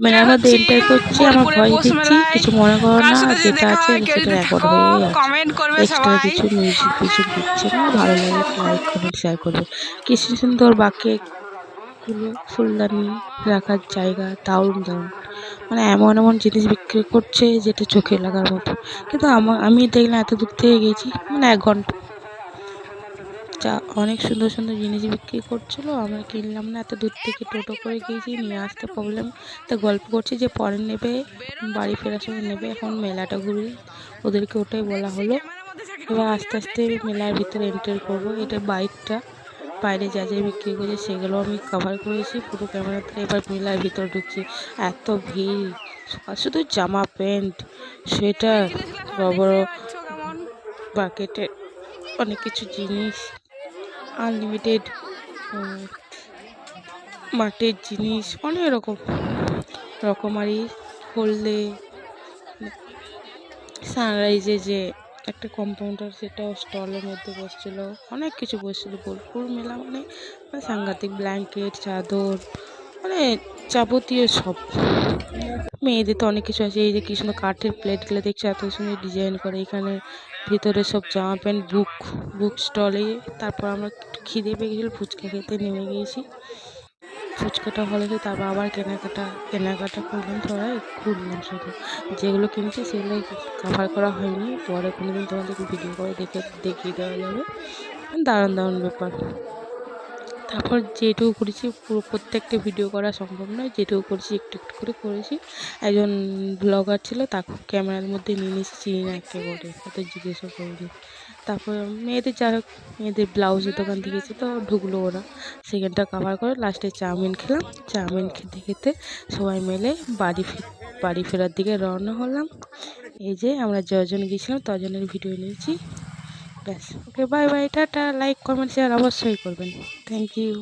মেলার মধ্যে এন্টার করছি, আমার ভয়েস দিচ্ছি, কিছকিছু মনে করো না, যেটা আছে সেটা রেকর্ড হয়েই আছে, এক্সট্রা কিছু মিউজিক ফিউজিক দিচ্ছে না। ভালো লাগে লাইক কমেন্ট শেয়ার করবে। কি সুন্দর বাকেটগুলো, ফুলদানি রাখার জায়গা, দারুণ দারুণ, মানে এমন এমন জিনিস বিক্রি করছে যেটা চোখে লাগার মতো। কিন্তু আমি দেখলাম এত দূর থেকে গেছি, মানে 1 ঘন্টা যা অনেক সুন্দর সুন্দর জিনিস বিক্রি করছিল, আমরা কিনলাম না, এত দূর থেকে টোটো করে গিয়েছি, নিয়ে আসতে প্রবলেম। তো গল্প করছি যে পরে নেবে, বাড়ি ফেরার সময় নেবে, এখন মেলাটা ঘুরি, ওদেরকে ওটাই বলা হলো। এবার আস্তে আস্তে মেলার ভিতরে এন্টার করব। এটা বাইকটা বাইরে যা যা বিক্রি করছে সেগুলো আমি কভার করেছি পুরো ক্যামেরাতে। এবার মেলার ভিতর ঢুকছি, এত ভিড়, আর শুধু জামা প্যান্ট, সোয়েটার, বড় বড় বাকেটে অনেক কিছু জিনিস, আনলিমিটেড মাটির জিনিস, অনেক রকমারি। হলদে সানরাইজে যে একটা কম্পাউন্ডার, সেটাও স্টলের মধ্যে বসছিল, অনেক কিছু বসছিল। বোলপুর মেলা মানে সাংঘাতিক, ব্ল্যাঙ্কেট, চাদর, মানে যাবতীয় সব। মেয়েদের তো অনেক কিছু আছে, এই যে কি সুন্দর কাঠের প্লেটগুলো দেখছি, এত সুন্দর ডিজাইন করে। এখানে ভিতরে সব জামা প্যান্ট, বুক স্টলে। তারপর আমরা একটু খিদে পেয়ে গেছিলো, ফুচকা খেতে নেমে গিয়েছি। ফুচকাটা ভালো ছিল, তারপর আবার কেনাকাটা করলাম, সবাই ঘুরলাম শুধু। যেগুলো কিনেছি সেগুলো কভার করা হয়নি, পরে কোনোদিন তোমাদেরকে ভিডিও করে দেখিয়ে দেওয়া যাবে। দারুণ দারুণ ব্যাপার। তারপর যেটুকু করেছি, পুরো প্রত্যেকটা ভিডিও করা সম্ভব নয়, যেটুকু করেছি একটু একটু করে করেছি। একজন ব্লগার ছিল, তাকে ক্যামেরার মধ্যে নিয়ে নিয়েছি, চিনি না একেবারে, অত জিজ্ঞাসা করিনি। তারপর মেয়েদের ব্লাউজের দোকান দিয়েছে, তো ঢুকলো ওরা, সেখানটা কভার করে লাস্টে চাউমিন খেলাম। চাউমিন খেতে খেতে সবাই মিলে বাড়ি ফেরার দিকে রওনা হলাম। এই যে আমরা যজন গিয়েছিলাম তজনের ভিডিও নিয়েছি, ব্যাস। Okay, bye bye, tata. Like comment share অবশ্যই করবেন। Thank you.